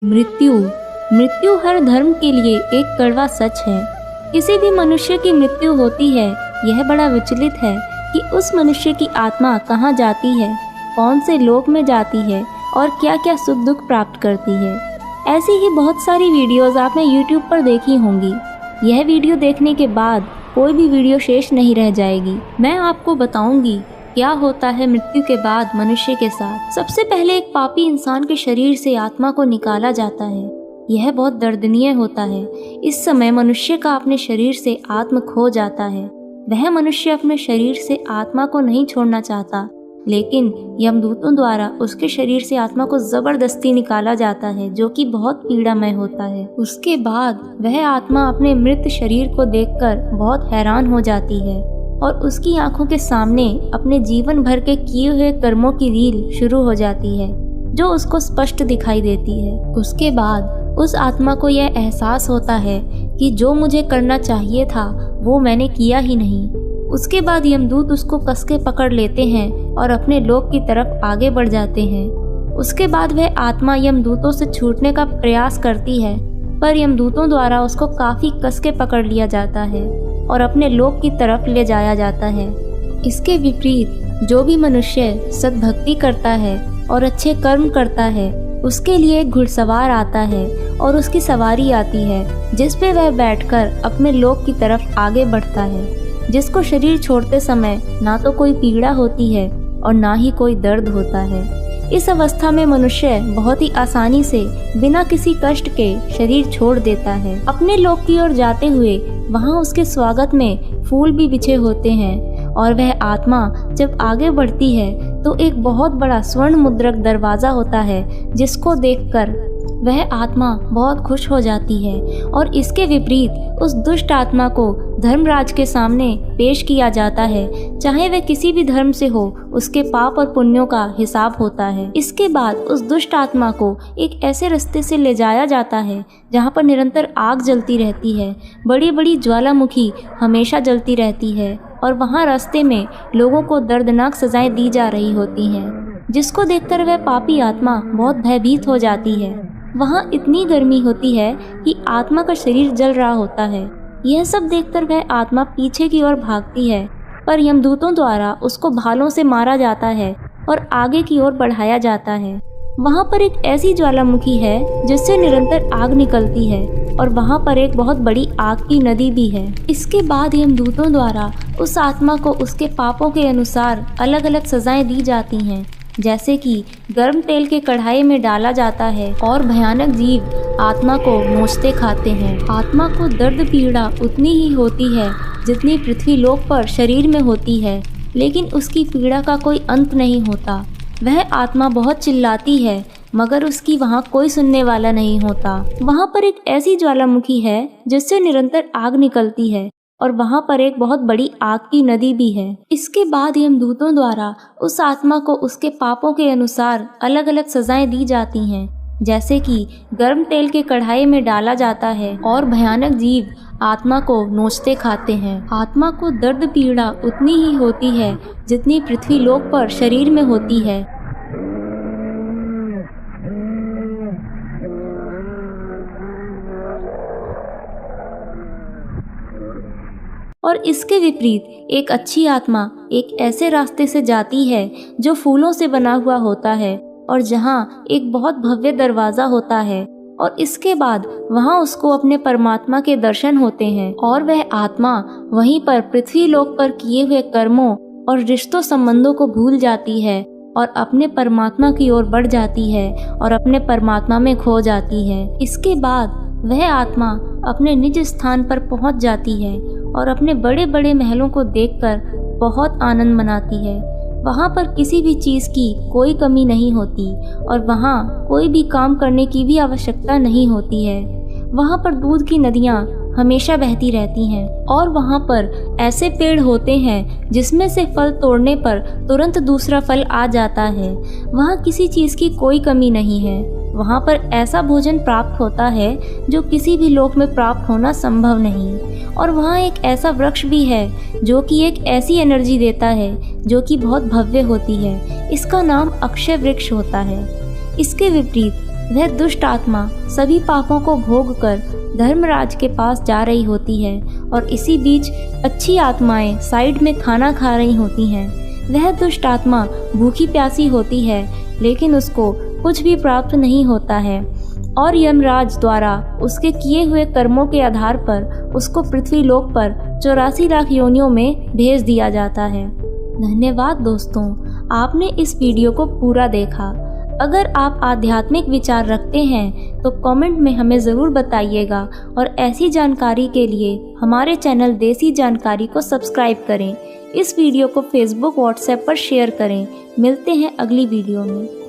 मृत्यु मृत्यु हर धर्म के लिए एक कड़वा सच है। किसी भी मनुष्य की मृत्यु होती है, यह बड़ा विचलित है कि उस मनुष्य की आत्मा कहाँ जाती है, कौन से लोक में जाती है और क्या क्या सुख दुख प्राप्त करती है। ऐसी ही बहुत सारी वीडियोस आपने YouTube पर देखी होंगी। यह वीडियो देखने के बाद कोई भी वीडियो शेष नहीं रह जाएगी। मैं आपको बताऊंगी क्या होता है मृत्यु के बाद मनुष्य के साथ। सबसे पहले एक पापी इंसान के शरीर से आत्मा को निकाला जाता है। यह बहुत दर्दनीय होता है। इस समय मनुष्य का अपने शरीर से आत्मा खो जाता है। वह मनुष्य अपने शरीर से आत्मा को नहीं छोड़ना चाहता, लेकिन यमदूतों द्वारा उसके शरीर से आत्मा को जबरदस्ती निकाला जाता है, जो कि बहुत पीड़ामय होता है। उसके बाद वह आत्मा अपने मृत शरीर को देखकर बहुत हैरान हो जाती है और उसकी आंखों के सामने अपने जीवन भर के किए हुए कर्मों की रील शुरू हो जाती है, जो उसको स्पष्ट दिखाई देती है। उसके बाद उस आत्मा को यह एहसास होता है कि जो मुझे करना चाहिए था वो मैंने किया ही नहीं। उसके बाद यमदूत उसको कस के पकड़ लेते हैं और अपने लोक की तरफ आगे बढ़ जाते हैं। उसके बाद वह आत्मा यमदूतों से छूटने का प्रयास करती है, पर यमदूतों द्वारा उसको काफी कस के पकड़ लिया जाता है और अपने लोक की तरफ ले जाया जाता है। इसके विपरीत जो भी मनुष्य सद्भक्ति करता है और अच्छे कर्म करता है, उसके लिए एक घुड़सवार आता है और उसकी सवारी आती है, जिस पे वह बैठकर अपने लोक की तरफ आगे बढ़ता है, जिसको शरीर छोड़ते समय ना तो कोई पीड़ा होती है और ना ही कोई दर्द होता है। इस अवस्था में मनुष्य बहुत ही आसानी से बिना किसी कष्ट के शरीर छोड़ देता है। अपने लोक की ओर जाते हुए वहाँ उसके स्वागत में फूल भी बिछे होते हैं और वह आत्मा जब आगे बढ़ती है तो एक बहुत बड़ा स्वर्ण मुद्रक दरवाजा होता है, जिसको देखकर वह आत्मा बहुत खुश हो जाती है। और इसके विपरीत उस दुष्ट आत्मा को धर्मराज के सामने पेश किया जाता है। चाहे वह किसी भी धर्म से हो, उसके पाप और पुण्यों का हिसाब होता है। इसके बाद उस दुष्ट आत्मा को एक ऐसे रास्ते से ले जाया जाता है जहाँ पर निरंतर आग जलती रहती है। बड़ी बड़ी ज्वालामुखी हमेशा जलती रहती है और वहाँ रास्ते में लोगों को दर्दनाक सजाएं दी जा रही होती हैं, जिसको देखकर वह पापी आत्मा बहुत भयभीत हो जाती है। वहाँ इतनी गर्मी होती है कि आत्मा का शरीर जल रहा होता है। यह सब देखकर वह आत्मा पीछे की ओर भागती है, पर यमदूतों द्वारा उसको भालों से मारा जाता है और आगे की ओर बढ़ाया जाता है। वहाँ पर एक ऐसी ज्वालामुखी है जिससे निरंतर आग निकलती है और वहाँ पर एक बहुत बड़ी आग की नदी भी है। इसके बाद यमदूतों द्वारा उस आत्मा को उसके पापों के अनुसार अलग अलग सजाएं दी जाती हैं, जैसे कि गर्म तेल के कढ़ाई में डाला जाता है और भयानक जीव आत्मा को नोचते खाते हैं। आत्मा को दर्द पीड़ा उतनी ही होती है जितनी पृथ्वी लोक पर शरीर में होती है, लेकिन उसकी पीड़ा का कोई अंत नहीं होता। वह आत्मा बहुत चिल्लाती है, मगर उसकी वहाँ कोई सुनने वाला नहीं होता। वहाँ पर एक ऐसी ज्वालामुखी है जिससे निरंतर आग निकलती है और वहाँ पर एक बहुत बड़ी आग की नदी भी है। इसके बाद यमदूतों द्वारा उस आत्मा को उसके पापों के अनुसार अलग अलग सजाएं दी जाती हैं, जैसे कि गर्म तेल के कढ़ाई में डाला जाता है और भयानक जीव आत्मा को नोचते खाते हैं। आत्मा को दर्द पीड़ा उतनी ही होती है जितनी पृथ्वी लोक पर शरीर में होती है। और इसके विपरीत एक अच्छी आत्मा एक ऐसे रास्ते से जाती है जो फूलों से बना हुआ होता है और जहाँ एक बहुत भव्य दरवाजा होता है, और इसके बाद वहाँ उसको अपने परमात्मा के दर्शन होते हैं और वह आत्मा वहीं पर पृथ्वी लोक पर किए हुए कर्मों और रिश्तों संबंधों को भूल जाती है और अपने परमात्मा की ओर बढ़ जाती है और अपने परमात्मा में खो जाती है। इसके बाद वह आत्मा अपने निज स्थान पर पहुंच जाती है और अपने बड़े बड़े महलों को देखकर बहुत आनंद मनाती है। वहाँ पर किसी भी चीज़ की कोई कमी नहीं होती और वहाँ कोई भी काम करने की भी आवश्यकता नहीं होती है। वहाँ पर दूध की नदियाँ हमेशा बहती रहती हैं और वहाँ पर ऐसे पेड़ होते हैं जिसमें से फल तोड़ने पर तुरंत दूसरा फल आ जाता है। वहाँ किसी चीज़ की कोई कमी नहीं है। वहाँ पर ऐसा भोजन प्राप्त होता है जो किसी भी लोक में प्राप्त होना संभव नहीं। और वहाँ एक ऐसा वृक्ष भी है जो कि एक ऐसी एनर्जी देता है जो कि बहुत भव्य होती है। इसका नाम अक्षय वृक्ष होता है। इसके विपरीत वह दुष्ट आत्मा सभी पापों को भोग कर धर्मराज के पास जा रही होती है और इसी बीच अच्छी आत्माएं साइड में खाना खा रही होती हैं। वह दुष्ट आत्मा भूखी प्यासी होती है, लेकिन उसको कुछ भी प्राप्त नहीं होता है और यमराज द्वारा उसके किए हुए कर्मों के आधार पर उसको पृथ्वी लोक पर 84 लाख योनियों में भेज दिया जाता है। धन्यवाद दोस्तों, आपने इस वीडियो को पूरा देखा। अगर आप आध्यात्मिक विचार रखते हैं तो कमेंट में हमें ज़रूर बताइएगा और ऐसी जानकारी के लिए हमारे चैनल देसी जानकारी को सब्सक्राइब करें। इस वीडियो को फेसबुक व्हाट्सएप पर शेयर करें। मिलते हैं अगली वीडियो में।